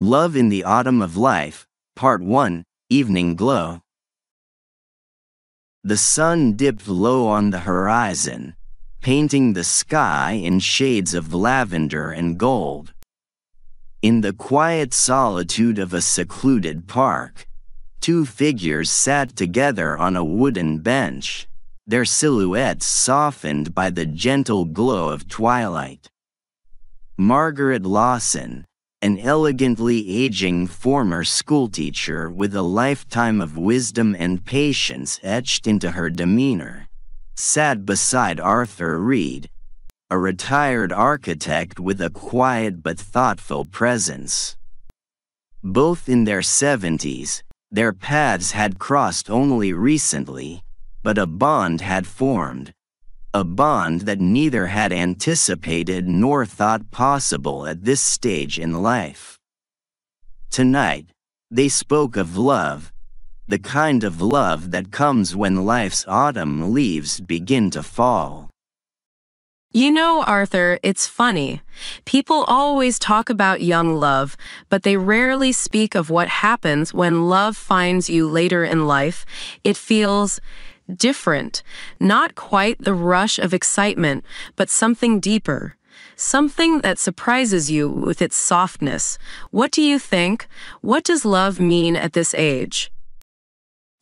Love in the Autumn of Life, Part 1, Evening Glow. The sun dipped low on the horizon, painting the sky in shades of lavender and gold. In the quiet solitude of a secluded park, two figures sat together on a wooden bench, their silhouettes softened by the gentle glow of twilight. Margaret Lawson, an elegantly aging former schoolteacher with a lifetime of wisdom and patience etched into her demeanor, sat beside Arthur Reed, a retired architect with a quiet but thoughtful presence. Both in their 70s, their paths had crossed only recently, but a bond had formed. A bond that neither had anticipated nor thought possible at this stage in life. Tonight, they spoke of love, the kind of love that comes when life's autumn leaves begin to fall. You know, Arthur, it's funny. People always talk about young love, but they rarely speak of what happens when love finds you later in life. It feels different, not quite the rush of excitement, but something deeper, something that surprises you with its softness. What do you think? What does love mean at this age?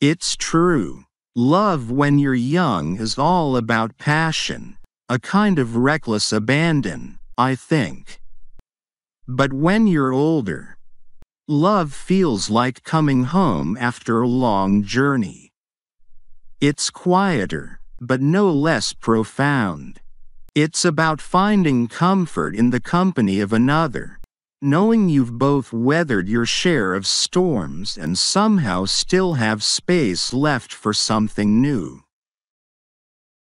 It's true. Love when you're young is all about passion, a kind of reckless abandon, I think. But when you're older, love feels like coming home after a long journey. It's quieter, but no less profound. It's about finding comfort in the company of another, knowing you've both weathered your share of storms and somehow still have space left for something new.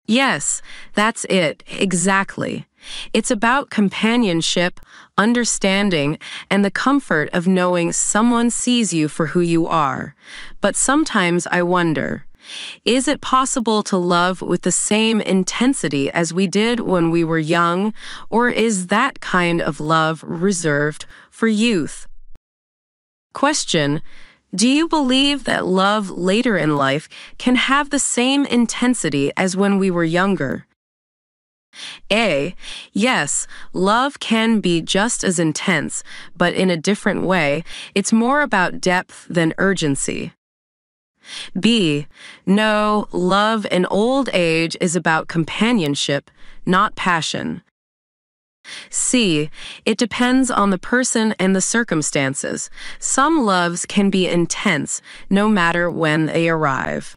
Yes, that's it, exactly. It's about companionship, understanding, and the comfort of knowing someone sees you for who you are. But sometimes I wonder, is it possible to love with the same intensity as we did when we were young, or is that kind of love reserved for youth? Question: do you believe that love later in life can have the same intensity as when we were younger? A. Yes, love can be just as intense, but in a different way. It's more about depth than urgency. B. No, love in old age is about companionship, not passion. C. It depends on the person and the circumstances. Some loves can be intense, no matter when they arrive.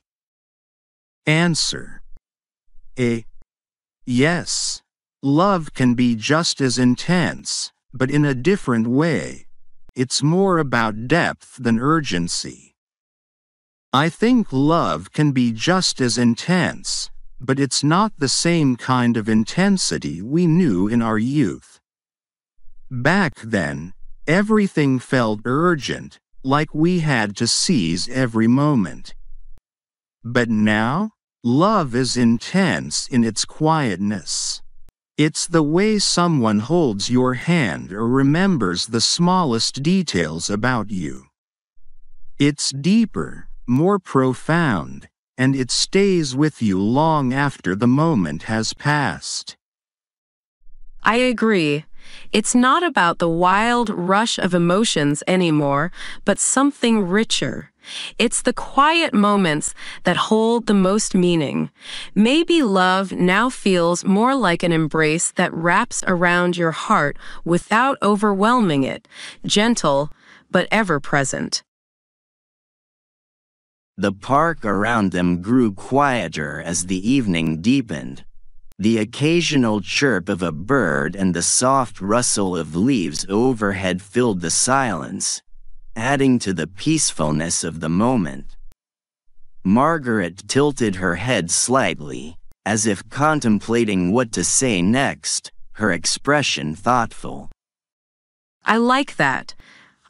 Answer: A. Yes, love can be just as intense, but in a different way. It's more about depth than urgency. I think love can be just as intense, but it's not the same kind of intensity we knew in our youth. Back then, everything felt urgent, like we had to seize every moment. But now, love is intense in its quietness. It's the way someone holds your hand or remembers the smallest details about you. It's deeper, more profound, and it stays with you long after the moment has passed. I agree. It's not about the wild rush of emotions anymore, but something richer. It's the quiet moments that hold the most meaning. Maybe love now feels more like an embrace that wraps around your heart without overwhelming it, gentle but ever present. The park around them grew quieter as the evening deepened. The occasional chirp of a bird and the soft rustle of leaves overhead filled the silence, adding to the peacefulness of the moment. Margaret tilted her head slightly, as if contemplating what to say next, her expression thoughtful. I like that.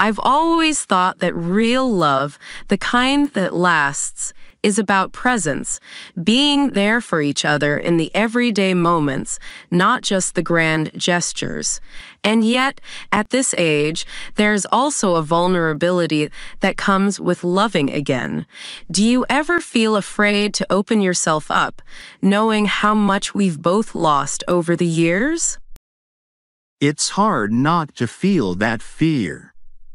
I've always thought that real love, the kind that lasts, is about presence, being there for each other in the everyday moments, not just the grand gestures. And yet, at this age, there's also a vulnerability that comes with loving again. Do you ever feel afraid to open yourself up, knowing how much we've both lost over the years? It's hard not to feel that fear.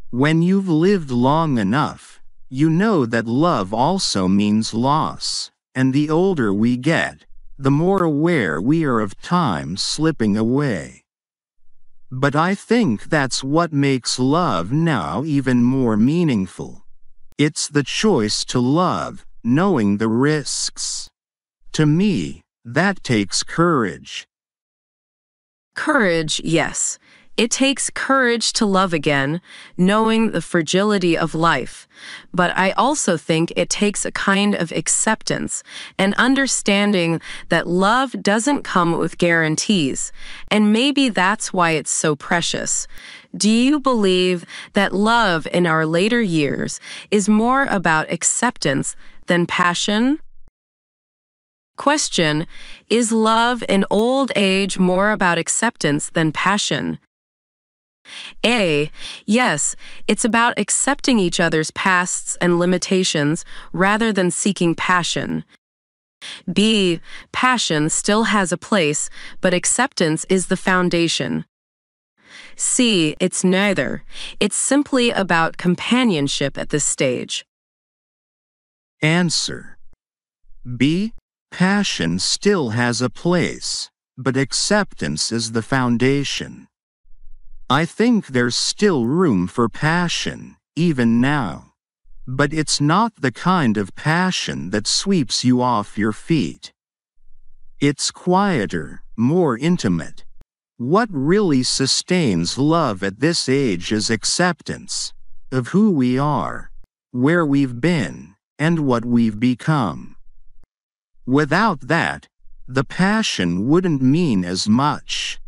When you've lived long enough, you know that love also means loss, and the older we get, the more aware we are of time slipping away. But I think that's what makes love now even more meaningful. It's the choice to love, knowing the risks. To me, that takes courage. Courage, yes. It takes courage to love again, knowing the fragility of life. But I also think it takes a kind of acceptance and understanding that love doesn't come with guarantees. And maybe that's why it's so precious. Do you believe that love in our later years is more about acceptance than passion? Question: Is love in old age more about acceptance than passion? A. Yes, it's about accepting each other's pasts and limitations rather than seeking passion. B. Passion still has a place, but acceptance is the foundation. C. It's neither. It's simply about companionship at this stage. Answer: B. Passion still has a place, but acceptance is the foundation. I think there's still room for passion, even now. But it's not the kind of passion that sweeps you off your feet. It's quieter, more intimate. What really sustains love at this age is acceptance of who we are, where we've been, and what we've become. Without that, the passion wouldn't mean as much.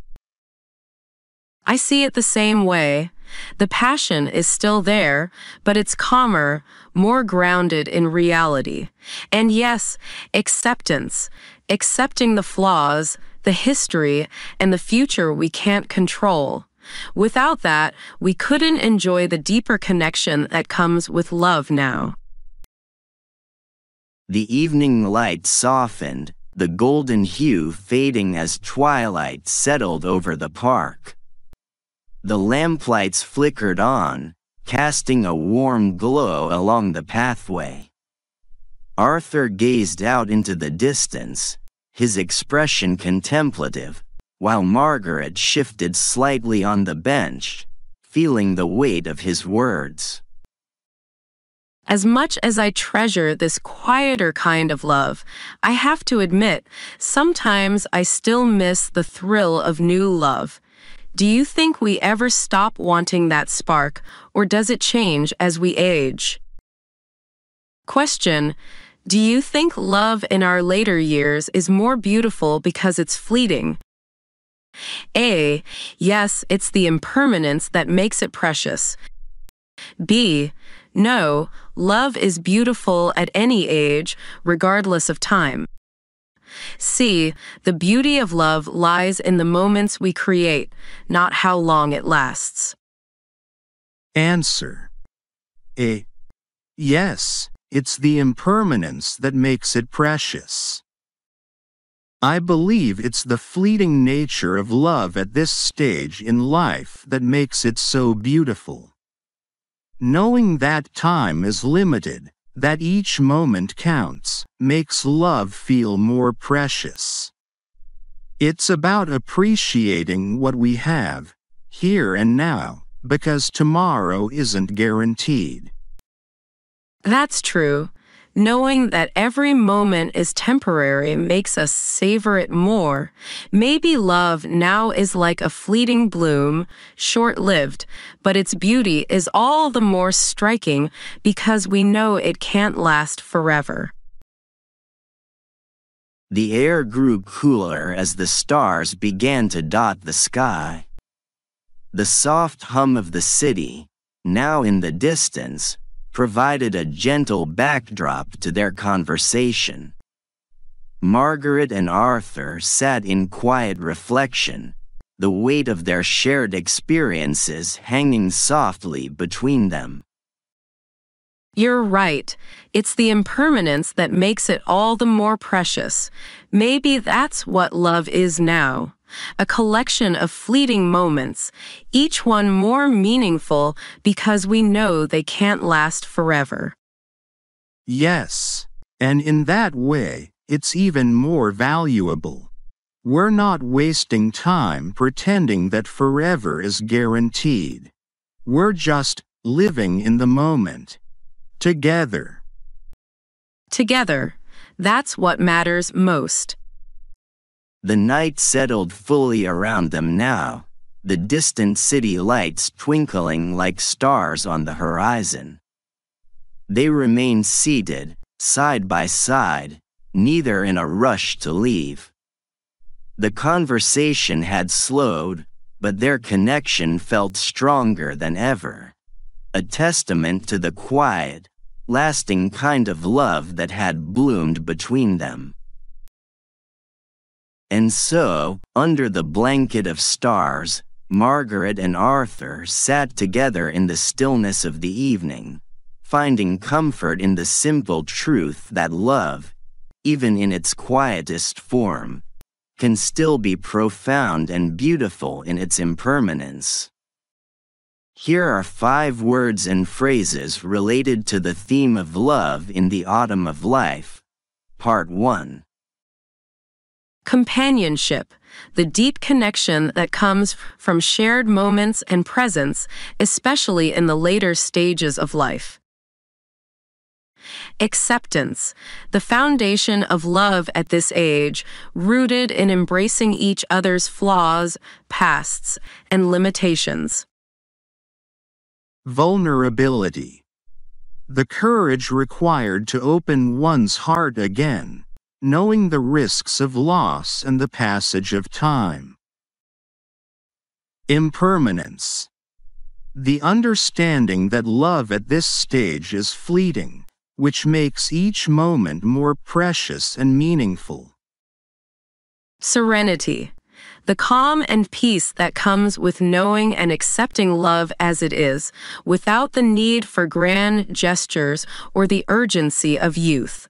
I see it the same way. The passion is still there, but it's calmer, more grounded in reality. And yes, acceptance. Accepting the flaws, the history, and the future we can't control. Without that, we couldn't enjoy the deeper connection that comes with love now. The evening light softened, the golden hue fading as twilight settled over the park. The lamplights flickered on, casting a warm glow along the pathway. Arthur gazed out into the distance, his expression contemplative, while Margaret shifted slightly on the bench, feeling the weight of his words. As much as I treasure this quieter kind of love, I have to admit, sometimes I still miss the thrill of new love. Do you think we ever stop wanting that spark, or does it change as we age? Question: Do you think love in our later years is more beautiful because it's fleeting? A. Yes, it's the impermanence that makes it precious. B. No, love is beautiful at any age, regardless of time. C. The beauty of love lies in the moments we create, not how long it lasts. Answer: A. Yes, it's the impermanence that makes it precious. I believe it's the fleeting nature of love at this stage in life that makes it so beautiful. Knowing that time is limited, that each moment counts, makes love feel more precious. It's about appreciating what we have, here and now, because tomorrow isn't guaranteed. That's true. Knowing that every moment is temporary makes us savor it more. Maybe love now is like a fleeting bloom, short-lived, but its beauty is all the more striking because we know it can't last forever. The air grew cooler as the stars began to dot the sky. The soft hum of the city, now in the distance, provided a gentle backdrop to their conversation. Margaret and Arthur sat in quiet reflection, the weight of their shared experiences hanging softly between them. You're right. It's the impermanence that makes it all the more precious. Maybe that's what love is now. A collection of fleeting moments, each one more meaningful because we know they can't last forever. Yes, and in that way, it's even more valuable. We're not wasting time pretending that forever is guaranteed. We're just living in the moment. Together. Together. That's what matters most. The night settled fully around them now, the distant city lights twinkling like stars on the horizon. They remained seated, side by side, neither in a rush to leave. The conversation had slowed, but their connection felt stronger than ever, a testament to the quiet, lasting kind of love that had bloomed between them. And so, under the blanket of stars, Margaret and Arthur sat together in the stillness of the evening, finding comfort in the simple truth that love, even in its quietest form, can still be profound and beautiful in its impermanence. Here are 5 words and phrases related to the theme of love in the autumn of life. Part 1. Companionship, the deep connection that comes from shared moments and presence, especially in the later stages of life. Acceptance, the foundation of love at this age, rooted in embracing each other's flaws, pasts, and limitations. Vulnerability, the courage required to open one's heart again, knowing the risks of loss and the passage of time. Impermanence, the understanding that love at this stage is fleeting, which makes each moment more precious and meaningful. Serenity, the calm and peace that comes with knowing and accepting love as it is, without the need for grand gestures or the urgency of youth.